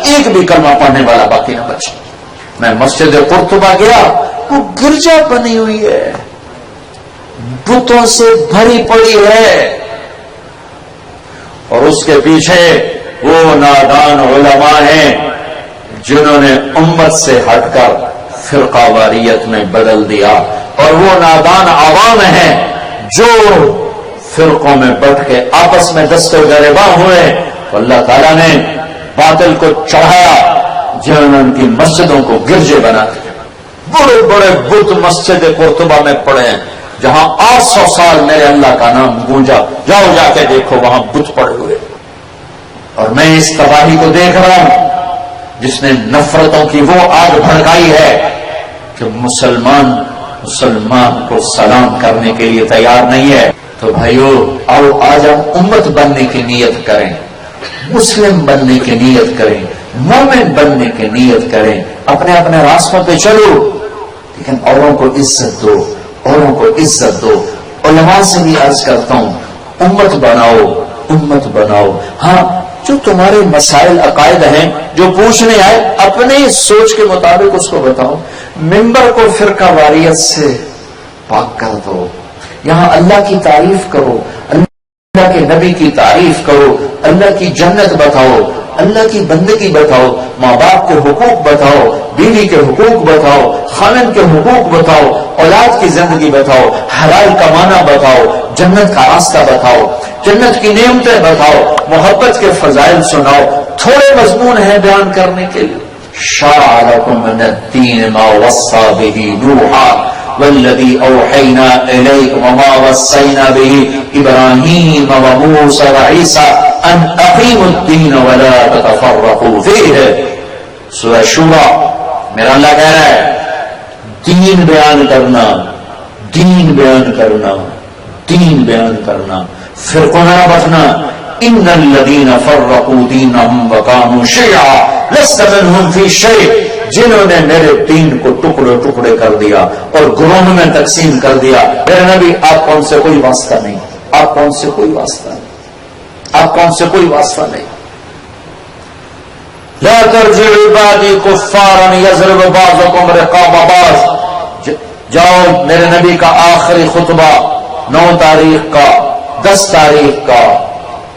ایک بھی کلمہ پڑھنے والا باقی نہ بچے۔ میں مسجد قرطبہ گیا، وہ گرجا بنی ہوئی ہے، بتوں سے بھری پڑی ہے، اور اس کے پیچھے وہ نادان علماء ہیں جنہوں نے امت سے ہٹ کر فرقہ واریت میں بدل دیا، اور وہ نادان عوام ہیں جو فرقوں میں بٹ کے آپس میں دست و گریباں ہوئے۔ تو اللہ تعالیٰ نے باطل کو چڑھایا، جنہوں نے ان کی مسجدوں کو گرجے بنا دیا۔ بڑے بڑے بت مسجد قرطبہ میں پڑے ہیں، جہاں 800 سال میرے اللہ کا نام گونجا، جاؤ جا کے دیکھو وہاں بت پڑے ہوئے۔ اور میں اس تباہی کو دیکھ رہا ہوں جس نے نفرتوں کی وہ آگ بھڑکائی ہے کہ مسلمان کو سلام کرنے کے لیے تیار نہیں ہے۔ تو بھائیو، آؤ آج ہم امت بننے کی نیت کریں، مسلم بننے کی نیت کریں، مومن بننے کی نیت کریں، اپنے اپنے راستوں پہ چلو، لیکن اوروں کو عزت دو، اوروں کو عزت دو۔ علماء سے بھی عرض کرتا ہوں، امت بناؤ، امت بناؤ۔ ہاں، جو تمہارے مسائل عقائد ہیں، جو پوچھنے آئے، اپنے سوچ کے مطابق اس کو بتاؤ۔ ممبر کو فرقہ واریت سے پاک کر دو، یہاں اللہ کی تعریف کرو، اللہ کے نبی کی تعریف کرو، اللہ کی جنت بتاؤ، اللہ کی بندگی بتاؤ، ماں باپ کے حقوق بتاؤ، بیوی کے حقوق بتاؤ، خاوند کے حقوق بتاؤ، اولاد کی زندگی بتاؤ، حلال کمانا بتاؤ، جنت کا راستہ بتاؤ، جنت کی نعمتیں بتاؤ، محبت کے فضائل سناؤ۔ تھوڑے مضمون ہیں بیان کرنے کے لیے۔ شرع لكم من الدين ما وصى به نوحا والذي اوحينا اليك وما وصينا به ابراهيم وموسى وعيسى ان اقيموا الدين ولا تتفرقوا فيه۔ سورہ شورى۔ میرا اللہ کہہ رہا ہے دین بیان کرنا، دین بیان کرنا، دین بیان کرنا، فرقوں نہ بٹنا۔ ان الذين فرقوا دينهم وكانوا شيعا لست منهم في شيء، جنہوں نے میرے دین کو ٹکڑے ٹکڑے کر دیا اور گروہوں میں تقسیم کر دیا، میرے نبی آپ کون سے کوئی واسطہ نہیں، آپ کون سے کوئی واسطہ نہیں، آپ کون سے کوئی واسطہ نہیں۔ لا ترجعوا بعدي كفارا يضرب بعضكم رقاب بعض۔ جاؤ، میرے نبی کا آخری خطبہ 9 تاریخ کا، 10 تاریخ کا،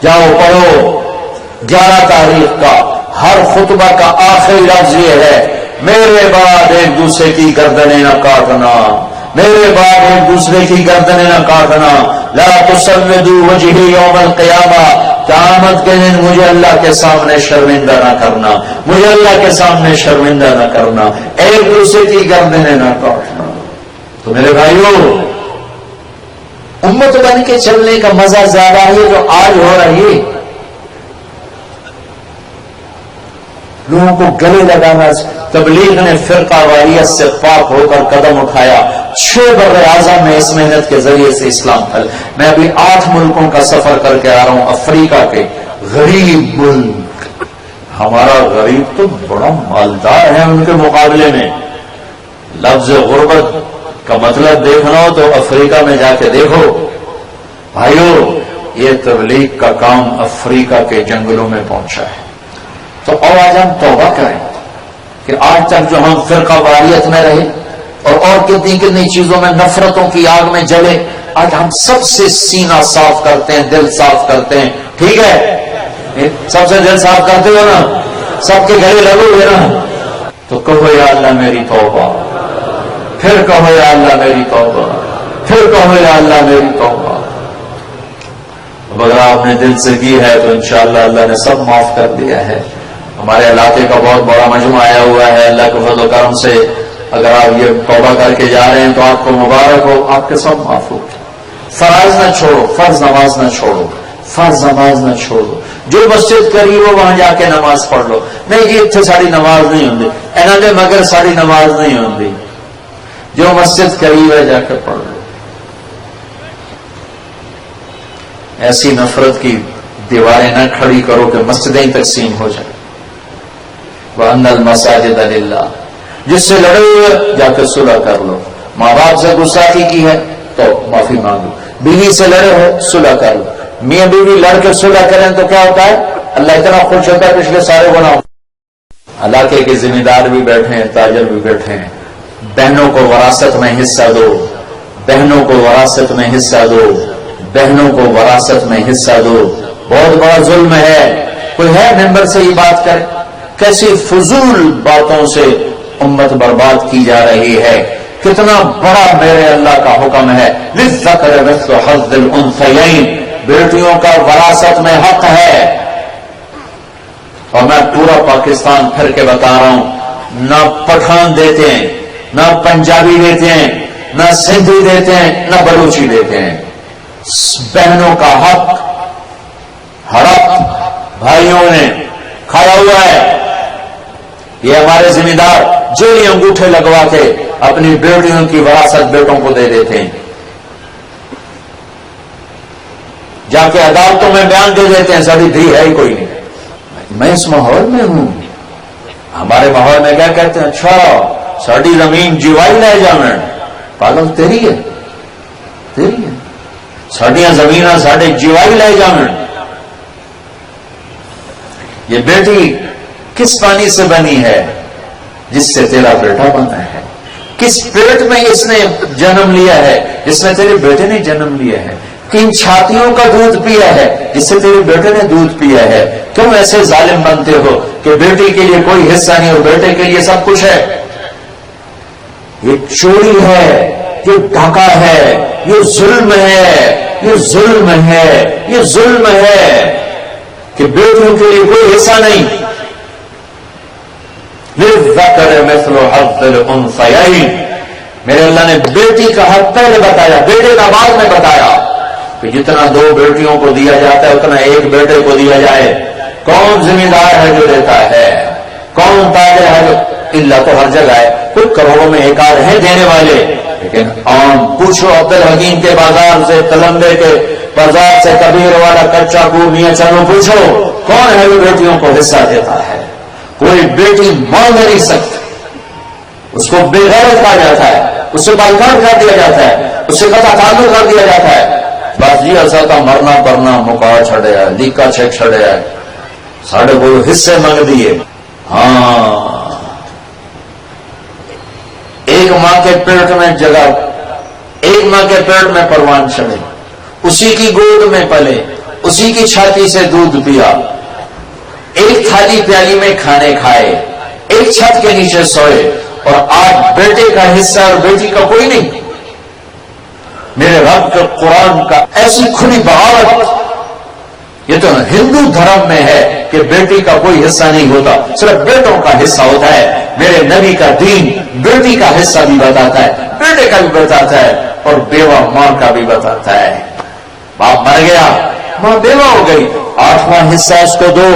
جاؤ پڑھو 11 تاریخ کا۔ ہر خطبہ کا آخری لفظ یہ ہے، میرے بعد ایک دوسرے کی گردنیں نہ کاٹنا، میرے بعد ایک دوسرے کی گردنیں نہ کاٹنا۔ لا تسودوا وجهي يوم القیامہ، قیامت کے دن مجھے اللہ کے سامنے شرمندہ نہ کرنا، مجھے اللہ کے سامنے شرمندہ نہ کرنا، ایک دوسرے کی گردنیں نہ کاٹنا۔ تو میرے بھائیو، امت بن کے چلنے کا مزہ زیادہ ہے جو آج ہو رہی ہے۔ لوگوں کو گلے لگانا، تبلیغ نے فرقہ واریت سے پاک ہو کر قدم اٹھایا، 6 بر اعظم میں اس محنت کے ذریعے سے اسلام پھیل۔ میں ابھی 8 ملکوں کا سفر کر کے آ رہا ہوں، افریقہ کے غریب ملک، ہمارا غریب تو بڑا مالدار ہے ان کے مقابلے میں۔ لفظ غربت کا مطلب دیکھنا ہو تو افریقہ میں جا کے دیکھو۔ بھائیو، یہ تبلیغ کا کام افریقہ کے جنگلوں میں پہنچا ہے۔ تو اور آج ہم توبہ کریں کہ آج تک جو ہم فرقہ واریت میں رہے اور کتنی کتنی چیزوں میں نفرتوں کی آگ میں جلے، آج ہم سب سے سینہ صاف کرتے ہیں، دل صاف کرتے ہیں، ٹھیک ہے؟ سب سے دل صاف کرتے ہو نا، سب کے گلے لگو گے نا، تو کہو یا اللہ میری توبہ، پھر کہو یا اللہ میری توبہ، پھر کہو یا اللہ میری توبہ۔ اب اگر آپ نے دل سے کی ہے تو انشاءاللہ اللہ نے سب معاف کر دیا ہے۔ ہمارے علاقے کا بہت بڑا مجمع آیا ہوا ہے، اللہ کے فضل و کرم سے اگر آپ یہ توبہ کر کے جا رہے ہیں تو آپ کو مبارک ہو، آپ کے سب معاف ہو۔ فرائض نہ چھوڑو، فرض نماز نہ چھوڑو، فرض نماز نہ چھوڑو۔ جو مسجد قریب ہو وہاں جا کے نماز پڑھ لو۔ نہیں جی اتنے ساری نماز نہیں ہوندی، انہوں مگر ساری نماز نہیں ہوندی، جو مسجد قریب ہے جا کے پڑھ لو۔ ایسی نفرت کی دیواریں نہ کھڑی کرو کہ مسجدیں تقسیم ہو جائیں۔ وَأَنَّ الْمَسَاجِدَ لِلَّهِ، جس سے لڑے ہوئے جا کے صلح کر لو۔ ماں باپ سے گستاخی کی ہے تو معافی مانگو، بیوی سے لڑے ہو صلح کر لو۔ میاں بیوی لڑ کے صلح کریں تو کیا ہوتا ہے؟ اللہ اتنا خوش ہوتا ہے پچھلے سارے گناہوں علاقے کے ذمہ دار بھی بیٹھے ہیں، تاجر بھی بیٹھے ہیں، بہنوں کو وراثت میں حصہ دو، بہنوں کو وراثت میں حصہ دو، بہنوں کو وراثت میں حصہ دو۔ بہت بڑا ظلم ہے، کوئی ہے ممبر سے یہ بات کرے؟ کیسی فضول باتوں سے امت برباد کی جا رہی ہے۔ کتنا بڑا میرے اللہ کا حکم ہے، للذکر مثل حظ الانثیین، بیٹیوں کا وراثت میں حق ہے۔ اور میں پورا پاکستان پھر کے بتا رہا ہوں، نہ پٹھان دیتے ہیں، نہ پنجابی دیتے ہیں، نہ سندھی دیتے ہیں، نہ بلوچی دیتے ہیں۔ بہنوں کا حق ہڑپ بھائیوں نے کھایا ہوا ہے۔ یہ ہمارے ذمہ دار جیلی انگوٹھے لگوا کے اپنی بیٹیوں کی وراثت بیٹوں کو دے دیتے ہیں، جا کے عدالتوں میں بیان دے دیتے ہیں ساری دھی ہے ہی کوئی نہیں۔ میں اس ماحول میں ہوں، ہمارے ماحول میں کیا کہتے ہیں؟ اچھا ساری زمین جیوائی لے جانا، پاگل تیری ہے، تیری ہے، ساڈیاں زمین ساڈے جیوائی لے جانا۔ یہ بیٹی کس پانی سے بنی ہے؟ جس سے تیرا بیٹا بنا ہے۔ کس پیٹ میں اس نے جنم لیا ہے؟ جس میں تیرے بیٹے نے جنم لیا ہے۔ کن چھاتیوں کا دودھ پیا ہے؟ جس سے تیرے بیٹے نے دودھ پیا ہے۔ کیوں ایسے ظالم بنتے ہو کہ بیٹی کے لیے کوئی حصہ نہیں اور بیٹے کے لیے سب کچھ ہے؟ یہ چوری ہے، یہ ڈھاکہ ہے، یہ ظلم ہے، یہ ظلم ہے، یہ ظلم ہے کہ بیٹیوں کے لیے کوئی حصہ نہیں۔ للذکر مثل حظ الانثیین، میرے اللہ نے بیٹی کا حق پہلے بتایا، بیٹے کا بعد میں بتایا کہ جتنا دو بیٹیوں کو دیا جاتا ہے اتنا ایک بیٹے کو دیا جائے۔ کون ذمہ دار ہے جو دیتا ہے؟ کون تاجر ہے جو؟ اللہ تو ہر جگہ ہے، کچھ کروڑوں میں ایک آدھ ہیں دینے والے، لیکن عام پوچھو عبد الحکیم کے بازار سے، تلمبے کے بازار سے، کبیر والا کچا پور میاں چلو، پوچھو کون ہے جو بیٹیوں کو حصہ دیتا ہے؟ کوئی بیٹی مانگ نہیں سکتی، اس کو بے غیرت کہا جاتا ہے، اس سے بائیکاٹ کر دیا جاتا ہے، اس سے قطع تعلق کر دیا جاتا ہے۔ بس جی ایسا تھا، مرنا پرنا مکا چھڑیا، لیکا چھک چھڑیا، ساڑھے کو حصے مانگ دیے۔ ہاں، ایک ماں کے پیٹ میں جگہ، ایک ماں کے پیٹ میں پروان چڑھے، اسی کی گود میں پلے، اسی کی چھاتی سے دودھ پیا، ایک تھالی پیالی میں کھانے کھائے، ایک چھت کے نیچے سوئے، اور آج بیٹے کا حصہ اور بیٹی کا کوئی نہیں۔ میرے رب کے قرآن کا ایسی کھلی بغاوت، یہ تو ہندو دھرم میں ہے کہ بیٹی کا کوئی حصہ نہیں ہوتا، صرف بیٹوں کا حصہ ہوتا ہے۔ میرے نبی کا دین بیٹی کا حصہ بھی بتاتا ہے، بیٹے کا بھی بتاتا ہے، اور بیوہ ماں کا بھی بتاتا ہے۔ باپ مر گیا، ماں بیوہ ہو گئی، 8واں حصہ اس کو دو۔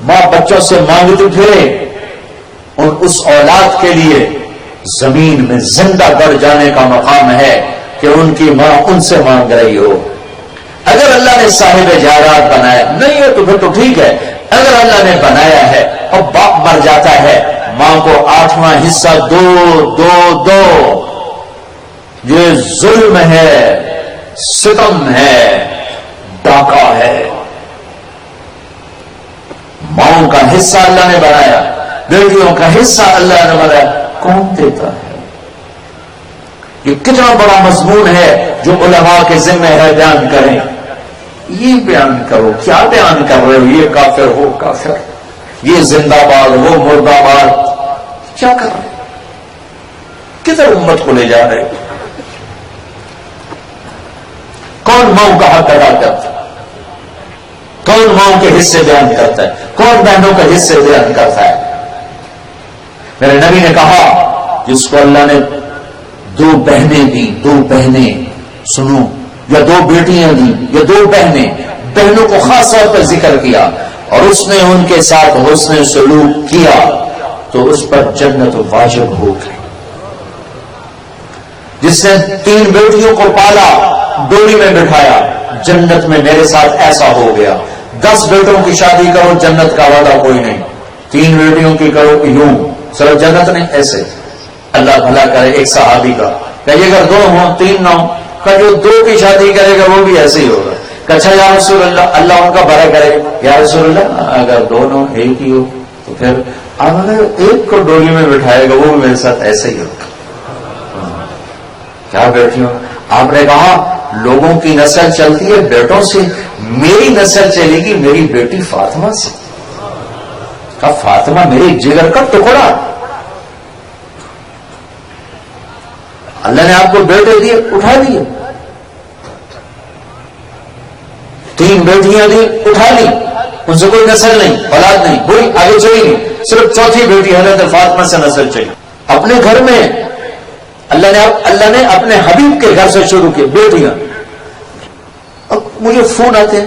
ماں بچوں سے مانگتی پھرے، اور اس اولاد کے لیے زمین میں زندہ گڑ جانے کا مقام ہے کہ ان کی ماں ان سے مانگ رہی ہو۔ اگر اللہ نے صاحب جائیداد بنایا نہیں ہے تو پھر تو ٹھیک ہے، اگر اللہ نے بنایا ہے اور باپ مر جاتا ہے، ماں کو 8واں حصہ دو۔ یہ ظلم ہے، ستم ہے، ڈاکہ ہے۔ ماؤں کا حصہ اللہ نے بنایا، بیٹیوں کا حصہ اللہ نے بنایا، کون دیتا ہے؟ یہ کتنا بڑا مضمون ہے جو علماء کے ذمہ ہے بیان کریں۔ یہ بیان کرو، کیا بیان کر رہے ہو؟ یہ کافر ہو کافر، یہ زندہ باد وہ مردہ باد، کیا کر رہے ہو؟ کدھر امت کو لے جا رہے ہو؟ کون ماؤں کا حق ادا کرتا ہے؟ کون ماؤں کے حصے بیان کرتا ہے؟ کون بہنوں کے حصے بیان کرتا ہے؟ میرے نبی نے کہا جس کو اللہ نے 2 بہنیں دی، 2 بہنیں، سنو، یا 2 بیٹیاں دی یا 2 بہنیں، بہنوں کو خاص طور پر ذکر کیا اور اس نے ان کے ساتھ حسن سلوک کیا تو اس پر جنت واجب ہو گئی۔ جس نے 3 بیٹیوں کو پالا، ڈولی میں بٹھایا، جنت میں میرے ساتھ ایسا ہو گیا۔ 10 بیٹوں کی شادی کرو، جنت کا وعدہ کوئی نہیں۔ 3 بیٹیوں کی کرو یوں، صرف جنت نہیں، ایسے اللہ بھلا کرے۔ ایک صحابی کا کہ اگر 2 ہوں 3 نہ ہوں، کہ جو 2 کی شادی کرے گا وہ بھی ایسے ہی ہوگا۔ کہ اچھا یا رسول اللہ، اللہ ان کا بھلا کرے، یا رسول اللہ اگر دونوں ایک ہی ہو تو پھر اب اگر ایک کو ڈولی میں بٹھائے گا وہ بھی میرے ساتھ ایسے ہی ہوگا. کیا بیٹیوں؟ آپ نے کہا لوگوں کی نسل چلتی ہے بیٹوں سے، میری نسل چلے گی میری بیٹی فاطمہ سے. کہا فاطمہ میری جگر کا ٹکڑا، اللہ نے آپ کو بیٹے دیے اٹھا دیے، 3 بیٹیاں دی اٹھا لی، ان سے کوئی نسل نہیں، اولاد نہیں، کوئی آگے چلی نہیں، صرف چوتھی بیٹی حضرت فاطمہ سے نسل چلی. اپنے گھر میں اللہ نے اپنے حبیب کے گھر سے شروع کی بیٹیاں. اب مجھے فون آتے ہیں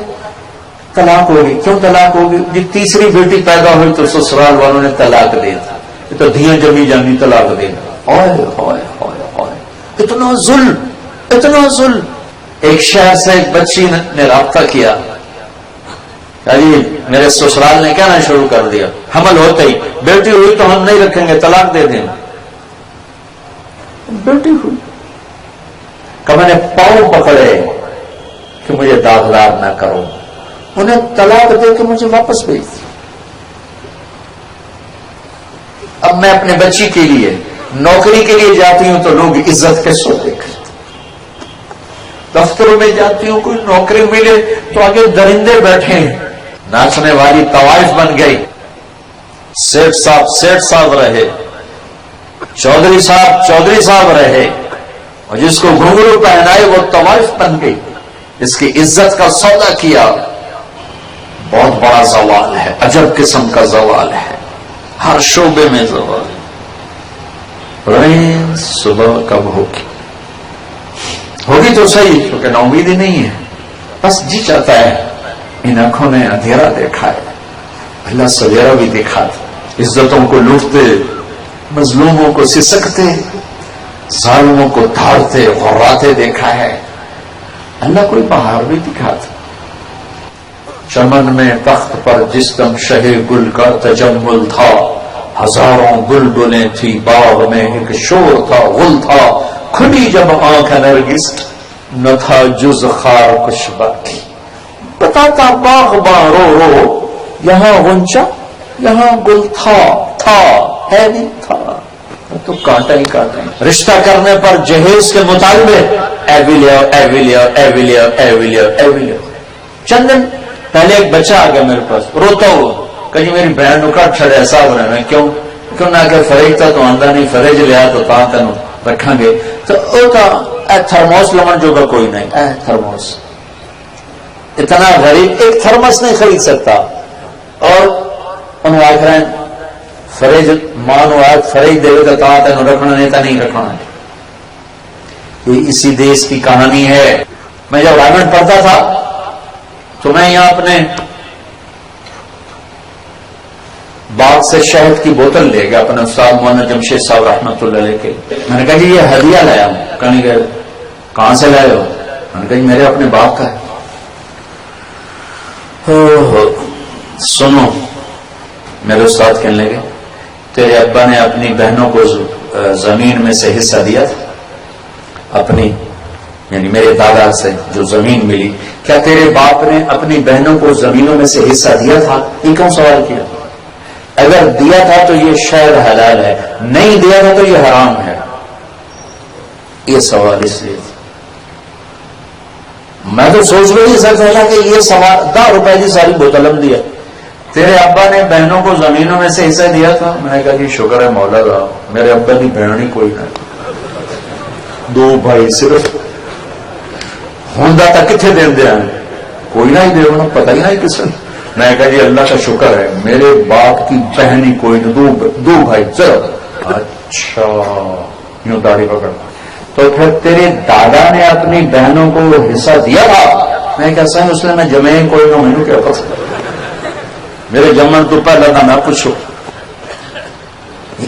طلاق ہوگی. کیوں طلاق ہوگی؟ جی تیسری بیٹی پیدا ہوئی تو سسرال والوں نے طلاق دے دی، تو دھیاں جمی جانی طلاق دے دی. ہائے ہائے ہائے ہائے، اتنا ظلم، اتنا ظلم. ایک شہر سے ایک بچی نے رابطہ کیا، جی میرے سسرال نے کہنا شروع کر دیا حمل ہوتے ہی بیٹی ہوئی تو ہم نہیں رکھیں گے، طلاق دے دیں. بیٹی ہوئی کہ میں نے پاؤں پکڑے کہ مجھے داغدار نہ کرو، انہیں طلاق دے کے مجھے واپس بھیج دی. اب میں اپنے بچی کے لیے نوکری کے لیے جاتی ہوں تو لوگ عزت کے سو دیکھ، دفتروں میں جاتی ہوں کوئی نوکری ملے تو آگے درندے بیٹھے ہیں. ناچنے والی طوائف بن گئی. سیٹ صاحب رہے، چودھری صاحب رہے، اور جس کو گھنگرو پہنائے وہ طوائف بن گئی. اس کی عزت کا سودا کیا. بہت بڑا زوال ہے، عجب قسم کا زوال ہے، ہر شعبے میں زوال. صبح کب ہوگی تو صحیح، کیونکہ نا امیدی نہیں ہے. بس جی چاہتا ہے ان آنکھوں نے اندھیرا دیکھا ہے، اللہ سویرا بھی دیکھا تھا. عزتوں کو لوٹتے، مظلوموں کو سسکتے، ظالموں کو دھاڑتے غراتے دیکھا ہے. اللہ کوئی بہار بھی دکھا تھا. چمن میں تخت پر جس دم شہ گل کا تجمل تھا، ہزاروں بلبلیں تھی باغ میں ایک شور تھا غل تھا. کھلی جب آنکھ نرگس نہ تھا جز خار کچھ باقی. بتاتا باغباں رو رو یہاں غنچہ یہاں گل تھا ہے نہیں تھا، تو کانٹا ہی کانٹا ہی. رشتہ کرنے پر جہیز کے مطالبے، ایویلیو. چند دن پہلے ایک بچہ آ گیا میرے پاس روتا ہوا کہ جی میری بہن نو کٹ چھڑے ایسا ہو رہا ہے. کیوں نہ کہ فریج تھا تو آندہ نہیں، فریج لیا تو تا تینوں رکھاں گے. تو تھرموس لمن جو کا کوئی نہیں، تھرموس اتنا غریب ایک تھرمس نہیں خرید سکتا. اور انہوں آخ رہے ہیں فریج مانو آج فریج دے تو تا تینوں رکھنا نہیں تا نہیں رکھنا ہے. یہ اسی دیش کی کہانی ہے. میں جب رائمنڈ پڑھتا تھا تو میں یہاں اپنے باغ سے شہد کی بوتل لے گیا اپنے استاد مولانا جمشید صاحب رحمۃ اللہ علیہ کے. میں نے کہا جی یہ ہدیہ لایا ہوں. کہنے گئے کہاں سے لائے ہو؟ میں نے کہا جی میرے اپنے باغ کا ہے. سنو میرے استاد کہنے لگے تیرے ابا نے اپنی بہنوں کو زمین میں سے حصہ دیا تھا، اپنی یعنی میرے دادا سے جو زمین ملی، کیا تیرے باپ نے اپنی بہنوں کو زمینوں میں سے حصہ دیا تھا؟ یہ کیوں سوال کیا؟ اگر دیا تھا تو یہ شاید حلال ہے، نہیں دیا تھا تو یہ حرام ہے. یہ سوال اس لیے میں تو سوچ بھی نہیں سکتا کہ یہ سوال 10 روپے کی ساری بوتل ہم دیا. تیرے ابا نے بہنوں کو زمینوں میں سے حصہ دیا تھا؟ میں نے کہا جی شکر ہے مولا کا، میرے ابا کی بہن ہی کوئی نہ، 2 بھائی صرف ہوں تک کتنے دین دیا کوئی نہ ہی دے ہونا، پتہ ہی نہیں کس نے. میں نے کہا جی اللہ کا شکر ہے میرے باپ کی بہن ہی کوئی نہ، 2 بھائی صرف. اچھا یوں داڑھی پکڑ. تو پھر تیرے دادا نے اپنی بہنوں کو حصہ دیا تھا؟ میں کہا صحیح اس نے میں جمع کوئی نہ مینو کیا پتا، میرے جمن تو پہلے نہ پوچھو.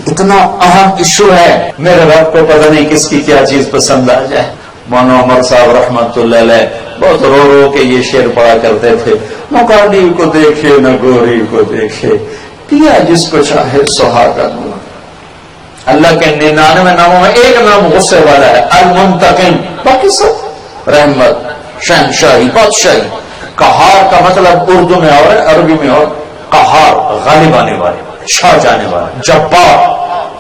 اتنا اہم ایشو ہے، میرے رب کو پتہ نہیں کس کی کیا چیز پسند آ جائے. مولانا عمر صاحب رحمت اللہ علیہ بہت رو رو کے یہ شعر پڑھا کرتے تھے، نہ کالی کو دیکھے نہ گوری کو دیکھے، کیا جس کو چاہے سہاگا نور. اللہ کے 99 ناموں میں ایک نام غصے والا ہے، المنتقم. باقی سب رحمت، شہنشاہی، بادشاہی. قہار کا مطلب اردو میں اور عربی میں اور، قہار غالب آنے والے. چھا جانے والا، جبار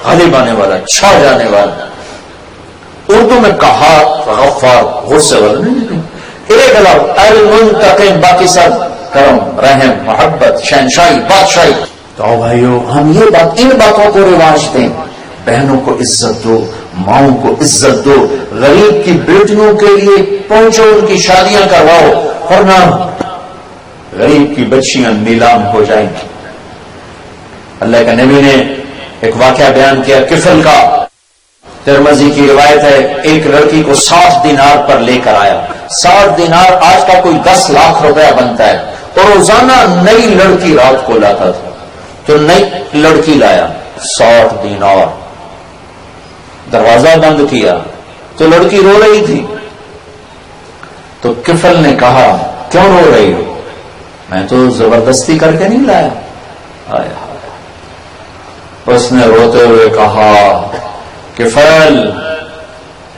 غالب آنے والا، چھا جانے والا. اردو میں کہا غفار غصے والا نہیں، ایک لفظ المنتقم، باقی سب کرم، رحم، محبت، شہنشاہی، بادشاہی. تو بھائیو ہم یہ ان باتوں کو رواج دیں. بہنوں کو عزت دو، ماؤں کو عزت دو، غریب کی بیٹیوں کے لیے پہنچو، ان کی شادیاں کرواؤ، ورنہ غریب کی بچیاں نیلام ہو جائیں گی. اللہ کا نبی نے ایک واقعہ بیان کیا کفل کا. ترمذی کی روایت ہے، ایک لڑکی کو 60 دینار پر لے کر آیا. 60 دینار آج کا کوئی 10 لاکھ روپیہ بنتا ہے. اور روزانہ نئی لڑکی رات کو لاتا تھا. تو نئی لڑکی لایا، 60 دینار. دروازہ بند کیا تو لڑکی رو رہی تھی. تو کفل نے کہا کیوں رو رہی ہو؟ میں تو زبردستی کر کے نہیں لایا. آیا اس نے روتے ہوئے کہا کفل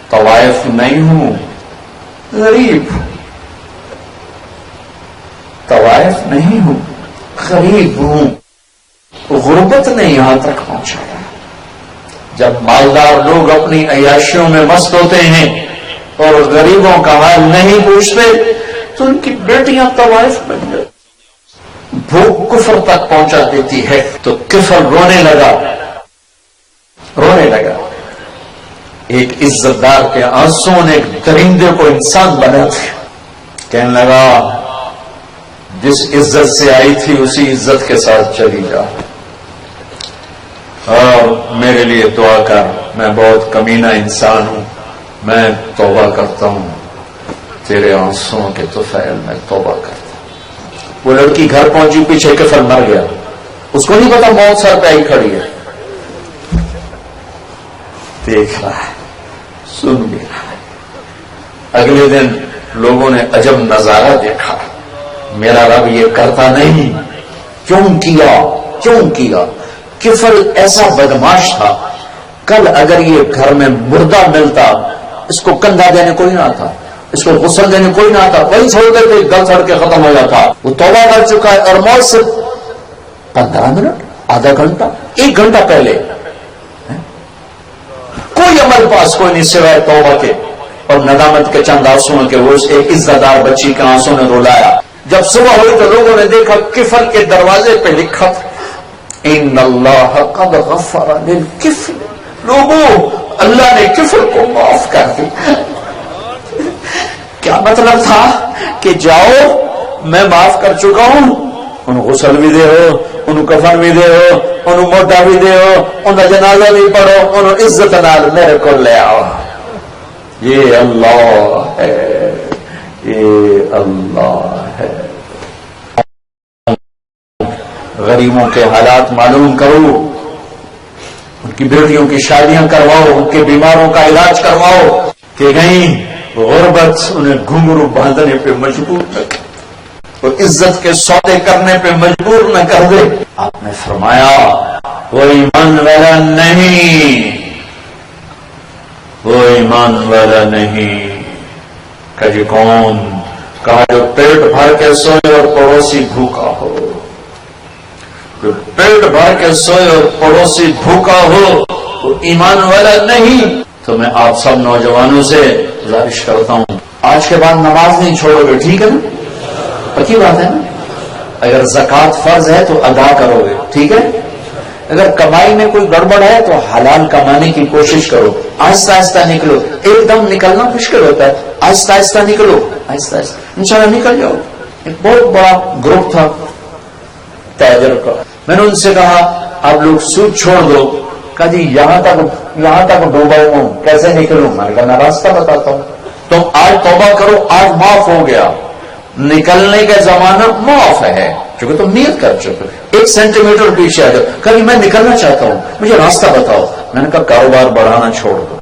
طوائف نہیں ہوں، غریب، طوائف نہیں ہوں، غریب ہوں. غربت نے یہاں تک پہنچایا. جب مالدار لوگ اپنی عیاشیوں میں مست ہوتے ہیں اور غریبوں کا حال نہیں پوچھتے تو ان کی بیٹیاں طوائف بن جاتی. بھوک کفر تک پہنچا دیتی ہے. تو کفر رونے لگا. ایک عزت دار کے آنسوں نے ایک درندے کو انسان بنا دیا. کہنے لگا جس عزت سے آئی تھی اسی عزت کے ساتھ چلی جا، اور میرے لیے دعا کر، میں بہت کمینہ انسان ہوں، میں توبہ کرتا ہوں، تیرے آنسوں کے طفیل میں توبہ کرتا ہوں. وہ لڑکی گھر پہنچی، پیچھے کفر مر گیا. اس کو نہیں پتا موت سر پہ ہی کھڑی ہے. دیکھ رہا ہے، سن بھی رہا ہے. اگلے دن لوگوں نے عجب نظارہ دیکھا. میرا رب یہ کرتا نہیں، کیوں کیا؟ کفر ایسا بدماش تھا. کل اگر یہ گھر میں مردہ ملتا، اس کو کندھا دینے کوئی نہ تھا، اس کو غسل دینے کوئی نہ تھا، وہی چھوڑ دیتے، گل سڑ کے ختم ہو جاتا. وہ توبہ کر چکا ہے اور موت سے 15 منٹ، آدھا گھنٹہ، 1 گھنٹہ پہلے کوئی عمل پاس کوئی نہیں سوائے توبہ کے اور ندامت کے چند آنسوں کے. وہ ایک عزت دار بچی کے آنسوں نے رلایا. جب صبح ہوئی تو لوگوں نے دیکھا کفر کے دروازے پہ لکھا تھا ان اللہ قد غفر للکفر. لوگوں، اللہ نے کفر کو معاف کر دیا. کیا مطلب تھا کہ جاؤ میں معاف کر چکا ہوں، ان غسل بھی دے ہو، ان کفن بھی دے ہو، ان موٹا بھی دے ہو، ان جنازہ بھی پڑھو، ان عزت نال میرے کو لے آؤ. یہ اللہ ہے، یہ اللہ ہے. غریبوں کے حالات معلوم کرو، ان کی بیٹیوں کی شادیاں کرواؤ، ان کے بیماروں کا علاج کرواؤ، کہ نہیں غربت انہیں گھنگرو باندھنے پہ مجبور نہ کرے، وہ عزت کے سودے کرنے پہ مجبور نہ کر دے. آپ نے فرمایا وہ ایمان والا نہیں، وہ ایمان والا نہیں. کہ جی کون؟ کہا جو پیٹ بھر کے سوئے اور پڑوسی بھوکا ہو. جو پیٹ بھر کے سوئے اور پڑوسی بھوکا ہو وہ ایمان والا نہیں. تو میں آپ سب نوجوانوں سے گزارش کرتا ہوں، آج کے بعد نماز نہیں چھوڑو گے، ٹھیک ہے نا؟ پکی بات ہے نا؟ اگر زکوٰۃ فرض ہے تو ادا کرو گے، ٹھیک ہے؟ اگر کمائی میں کوئی گڑبڑ ہے تو حلال کمانے کی کوشش کرو. آہستہ آہستہ نکلو. ایک دم نکلنا مشکل ہوتا ہے، آہستہ آہستہ نکلو، آہستہ آہستہ انشاءاللہ نکل جاؤ. ایک بہت بڑا گروپ تھا تاجر کا. میں نے ان سے کہا آپ لوگ سود چھوڑ دو. کہا جی یہاں تک ڈوبا ہوں، کیسے نکلوں؟ میں نے کہا میں راستہ بتاتا ہوں. تم آج توبہ کرو، آج معاف ہو گیا، نکلنے کا زمانہ معاف ہے کیونکہ تم نیت کر چکے. 1 سینٹی میٹر پیچھے آ جاؤ. کبھی میں نکلنا چاہتا ہوں، مجھے راستہ بتاؤ. میں نے کہا کاروبار بڑھانا چھوڑ دو،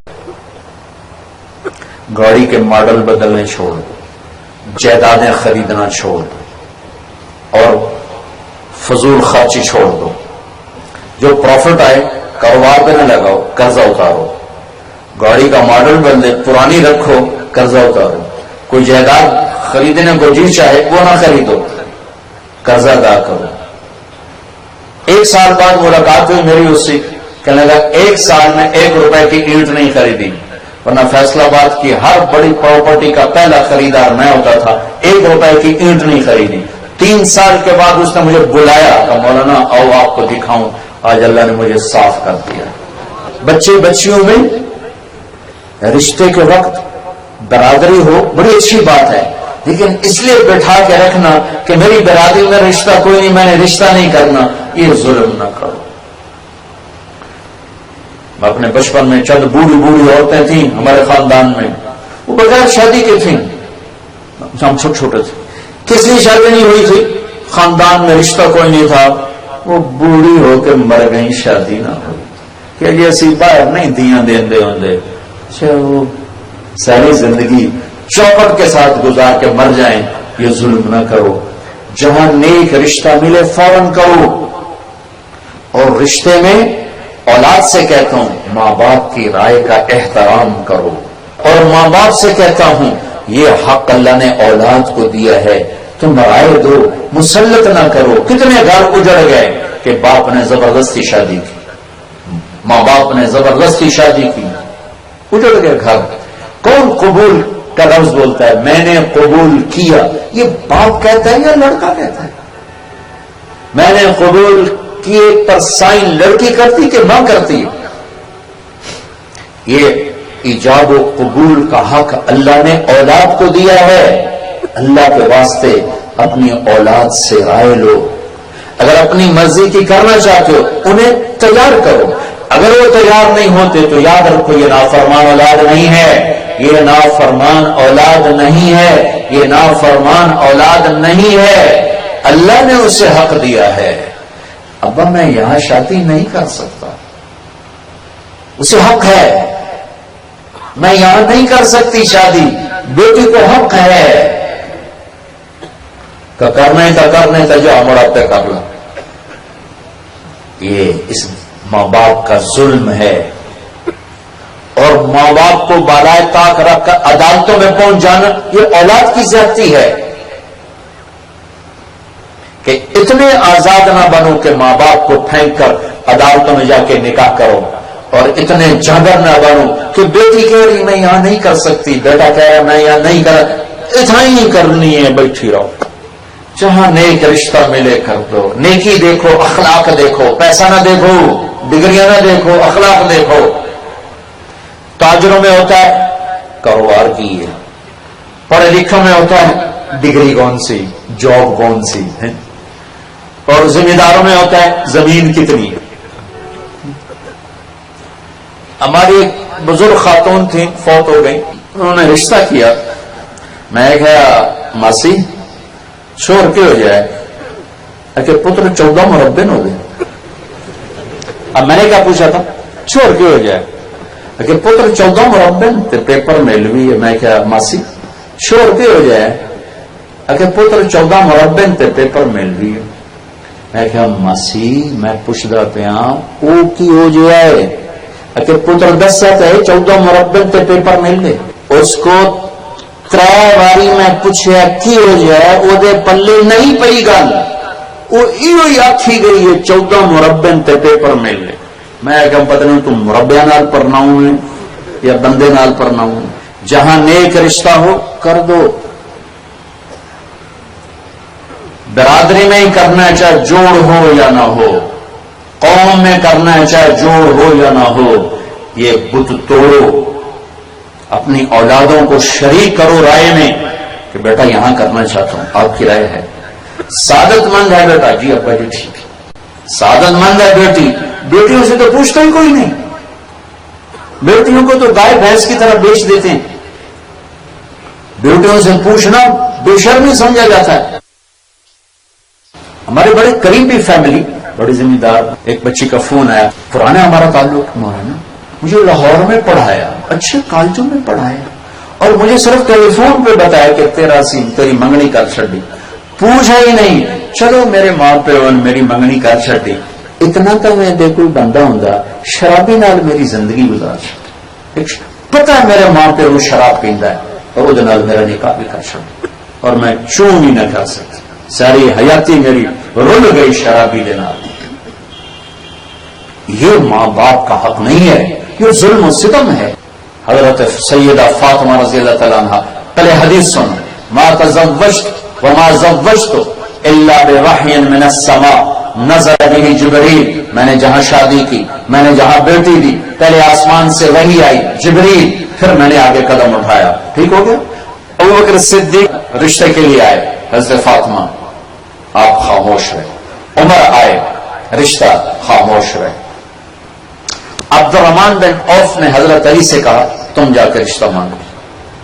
گاڑی کے ماڈل بدلنے چھوڑ دو، جائیدادیں خریدنا چھوڑ دو اور فضول خرچی چھوڑ دو. جو پروفٹ آئے کاروبار پہ نہ لگاؤ، قرضہ اتارو. گاڑی کا ماڈل بدلے، پرانی رکھو، قرضہ اتارو. کوئی جائیداد خریدنے کو جی چاہے وہ نہ خریدو، قرضہ ادا کرو. 1 سال بعد ملاقات ہوئی میری اس سے، کہنے لگا 1 سال میں 1 روپے کی اینٹ نہیں خریدی، ورنہ فیصل آباد کی ہر بڑی پراپرٹی کا پہلا خریدار میں ہوتا تھا، 1 روپے کی اینٹ نہیں خریدی۔ 3 سال کے بعد اس نے مجھے بلایا کہ مولانا آؤ آپ کو دکھاؤں، آج اللہ نے مجھے صاف کر دیا۔ بچے بچیوں میں رشتے کے وقت برادری ہو بڑی اچھی بات ہے، لیکن اس لیے بٹھا کے رکھنا کہ میری برادری میں رشتہ کوئی نہیں، میں نے رشتہ نہیں کرنا، یہ ظلم نہ کرو۔ اپنے بچپن میں چند بوڑھی بوڑھی عورتیں تھیں ہمارے خاندان میں، وہ بغیر شادی کے تھیں، ہم چھوٹے چھوٹے تھے، کس لیے شادی نہیں ہوئی تھی؟ خاندان میں رشتہ کوئی نہیں تھا، وہ بوڑھی ہو کے مر گئی، شادی نہ ہوئی کہ جی اسی باہر نہیں دیاں دے ہوندے، وہ ساری زندگی چوپٹ کے ساتھ گزار کے مر جائیں، یہ ظلم نہ کرو۔ جہاں نیک رشتہ ملے فوراً کرو، اور رشتے میں اولاد سے کہتا ہوں ماں باپ کی رائے کا احترام کرو، اور ماں باپ سے کہتا ہوں یہ حق اللہ نے اولاد کو دیا ہے، تم رائے دو، مسلط نہ کرو۔ کتنے گھر اجڑ گئے کہ باپ نے زبردستی شادی کی، ماں باپ نے زبردستی شادی کی، اجڑ گئے گھر۔ کون قبول کا لفظ بولتا ہے؟ میں نے قبول کیا، یہ باپ کہتا ہے یا لڑکا کہتا ہے؟ میں نے قبول کیے پر سائن لڑکی کرتی کہ ماں کرتی؟ یہ ایجاب و قبول کا حق اللہ نے اولاد کو دیا ہے۔ اللہ کے واسطے اپنی اولاد سے رائے لو، اگر اپنی مرضی کی کرنا چاہتے ہو انہیں تیار کرو، اگر وہ تیار نہیں ہوتے تو یاد رکھو یہ نافرمان اولاد نہیں ہے، یہ نافرمان اولاد نہیں ہے، یہ نافرمان اولاد نہیں ہے، اللہ نے اسے حق دیا ہے۔ ابا میں یہاں شادی نہیں کر سکتا، اسے حق ہے، میں یہاں نہیں کر سکتی شادی، بیٹی کو حق ہے کہ کرنے کا جو ہمارا پہ کر لا۔ یہ اس ماں باپ کا ظلم ہے، اور ماں باپ کو بالائے طاق رکھ کر عدالتوں میں پہنچ جانا یہ اولاد کی زیادتی ہے کہ اتنے آزاد نہ بنو کہ ماں باپ کو پھینک کر عدالتوں میں جا کے نکاح کرو، اور اتنے جاگر نہ بنو کہ بیٹی کہہ رہی میں یہاں نہیں کر سکتی، بیٹا کہہ رہا میں یہاں نہیں کر، اتنا ہی کرنی ہے، بیٹھی رہو۔ جہاں نیک رشتہ ملے کر دو، نیکی دیکھو، اخلاق دیکھو، پیسہ نہ دیکھو، ڈگریاں نہ دیکھو، اخلاق دیکھو۔ تاجروں میں ہوتا ہے کاروبار کی ہے، پڑھے لکھوں میں ہوتا ہے ڈگری کون سی، جاب کون سی ہے، اور ذمہ داروں میں ہوتا ہے زمین کتنی ہے۔ ہماری ایک بزرگ خاتون تھی، فوت ہو گئی، انہوں نے رشتہ کیا، میں کہا ماسی شور کیوں ہو جائے کہ پتر 14 مربع ہو گئے۔ اب میں نے کیا پوچھا تھا شور کیوں ہو جائے کہ پتر 14 مربع تے پیپر مل بھی ہے، میں کیا ماسی شور کیوں ہو جائے کہ پتر 14 مربع تے پیپر مل بھی ہے۔ میں کیا ماسی میں پوچھتا پیا وہ کی ہو جائے کہ پتر 10 ہے 14 مربع تے پیپر مل گئے۔ اس کو 3 باری میں پوچھا کی ہو جائے، وہ دے پلے نہیں پئی گل، وہ یہ آکھی گئی ہے 14 مربع تے پیپر مل گئے۔ میں کہا پتہ نہیں تم مربع نال پڑھناؤں ہے یا بندے نال پڑھناؤں ہے۔ جہاں نیک رشتہ ہو کر دو، برادری میں ہی کرنا ہے چاہے جوڑ ہو یا نہ ہو، قوم میں کرنا ہے چاہے جوڑ ہو یا نہ ہو، یہ بت توڑو، اپنی اولادوں کو شریک کرو رائے میں کہ بیٹا یہاں کرنا چاہتا ہوں، آپ کی رائے ہے۔ سعادت مند ہے بیٹا، جی ابا جی ٹھیک ہے۔ سعادت مند ہے بیٹی، بیٹیوں سے تو پوچھتا ہی کوئی نہیں، بیٹیوں کو تو گائے بھینس کی طرح بیچ دیتے ہیں، بیٹیوں سے پوچھنا بے شرمی سمجھا جاتا ہے۔ ہمارے بڑے قریبی فیملی، بڑی ذمہ دار، ایک بچی کا فون آیا، پرانا ہمارا تعلق، مولانا مجھے لاہور میں پڑھایا، اچھے کالجوں میں پڑھایا، اور مجھے صرف ٹیلی فون پہ بتایا کہ تیری منگنی کر چھڑی، پوچھا ہی نہیں، چلو میرے ماں پیو میری منگنی کر چھڑی، اتنا تو میں دے کوئی بندہ ہوں شرابی نال میری زندگی گزار چھڑی، پتہ ہے میرے ماں پیو شراب پیندا ہے اور وہ نال میرا نکاح بھی کر چھڑی، اور میں چون ہی نہ کر سکتی، ساری حیاتی میری رل گئی شرابی دے نال۔ یہ ماں باپ کا حق نہیں ہے، یہ ظلم و ستم ہے. حضرت سیدہ فاطمہ رضی اللہ تعالیٰ عنہ، پہلے حدیث سنو، ما تزوجت وما زوجت الا بوحی من السماء نزل به جبریل. میں نے جہاں شادی کی، میں نے جہاں بیٹی دی، پہلے آسمان سے وحی آئی جبریل، پھر میں نے آگے قدم اٹھایا. ٹھیک ہو گیا. ابوبکر صدیق رشتے کے لیے آئے، حضرت فاطمہ آپ خاموش رہے. عمر آئے، رشتہ خاموش رہے. عبد الرحمن بن عوف نے حضرت علی سے کہا تم جا کے رشتہ مانگو،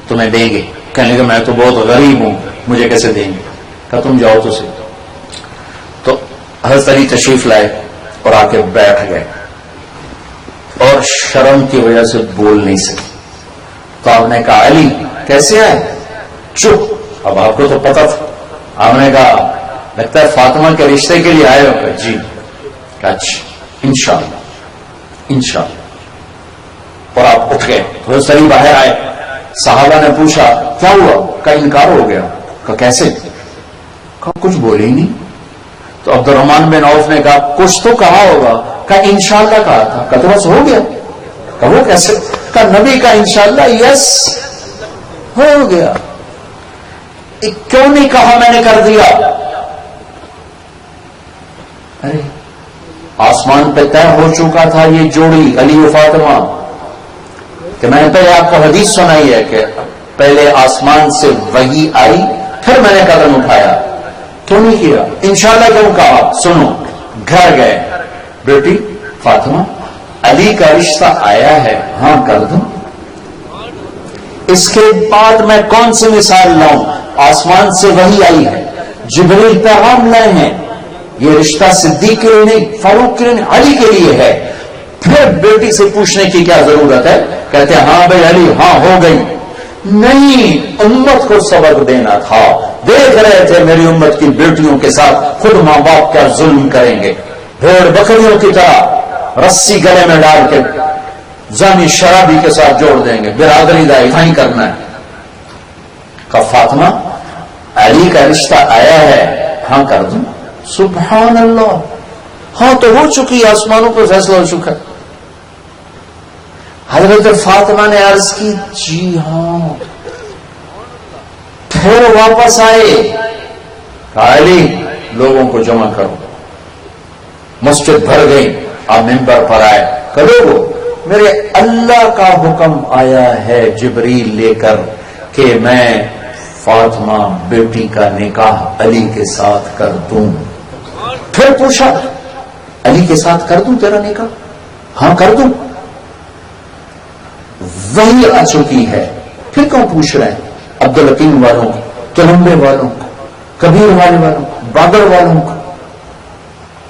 تمہیں دیں گے. کہنے لگے میں تو بہت غریب ہوں، مجھے کیسے دیں گے؟ کہا تم جاؤ تو صحیح. تو حضرت علی تشریف لائے اور آ کے بیٹھ گئے، اور شرم کی وجہ سے بول نہیں سکے. تو آپ نے کہا علی کیسے آئے؟ چپ. اب آپ کو تو پتا تھا. آپ نے کہا لگتا ہے فاطمہ کے رشتے کے لیے آئے ہو. کہ جی. کہا اچھا انشاءاللہ انشاءاللہ. اور آپ اٹھ گئے. تو سری باہر آئے. صحابہ نے پوچھا کیا ہوا؟ کا انکار ہو گیا. کہ کیسے؟ کہا کچھ بولے ہی نہیں. تو عبد الرحمن بن عوف نے کہا کچھ تو کہا ہوگا. کہا انشاءاللہ کہا تھا. کہا تو بس ہو گیا. کہا وہ کیسے؟ کہا نبی کا انشاءاللہ یس ہو گیا. کیوں نہیں کہا میں نے کر دیا؟ ارے آسمان پہ طے ہو چکا تھا یہ جوڑی علی و فاطمہ، کہ میں نے پہلے آپ کو حدیث سنائی ہے کہ پہلے آسمان سے وحی آئی پھر میں نے قدم اٹھایا. کیوں نہیں کیا؟ انشاءاللہ کیوں کہا؟ سنو. گھر گئے، بیٹی فاطمہ علی کا رشتہ آیا ہے، ہاں کر دوں. اس کے بعد میں کون سی مثال لاؤں؟ آسمان سے وحی آئی ہے، جبریل پیغام لائے ہیں، یہ رشتہ صدیق کے لیے نہیں، فاروق کے لیے نہیں، علی کے لیے ہے. پھر بیٹی سے پوچھنے کی کیا ضرورت ہے؟ کہتے ہیں ہاں بھائی علی ہاں ہو گئی. نہیں، امت کو سبق دینا تھا. دیکھ رہے تھے میری امت کی بیٹیوں کے ساتھ خود ماں باپ کیا ظلم کریں گے، بھیڑ بکریوں کی طرح رسی گلے میں ڈال کے زانی شرابی کے ساتھ جوڑ دیں گے، برادری دا ہی کرنا ہے. کہ فاطمہ علی کا رشتہ آیا ہے، ہاں کر دوں. سبحان اللہ. ہاں تو ہو چکی، آسمانوں کو فیصلہ ہو چکا. حضرت فاطمہ نے عرض کی جی ہاں. پھر واپس آئے، کہا علی لوگوں کو جمع کرو. مسجد بھر گئی. آپ منبر پر آئے. کرو میرے اللہ کا حکم آیا ہے جبریل لے کر کہ میں فاطمہ بیٹی کا نکاح علی کے ساتھ کر دوں. پھر پوچھا علی کے ساتھ کر دوں تیرا نکاح؟ ہاں کر دوں. وہی آ چکی ہے، پھر کیوں پوچھ رہے ہیں؟ عبدالحکیم والوں کو، تلمبے والوں کو، کبیر والے والوں کو، بابر والوں کو،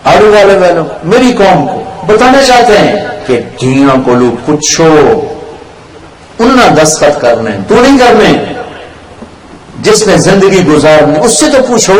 آڑو والے والوں کو، میری قوم کو بتانا چاہتے ہیں کہ دنیا کو لوگ پوچھو، انہاں دستخط کرنے تو نہیں کرنے، جس میں زندگی گزارنے اس سے تو پوچھو.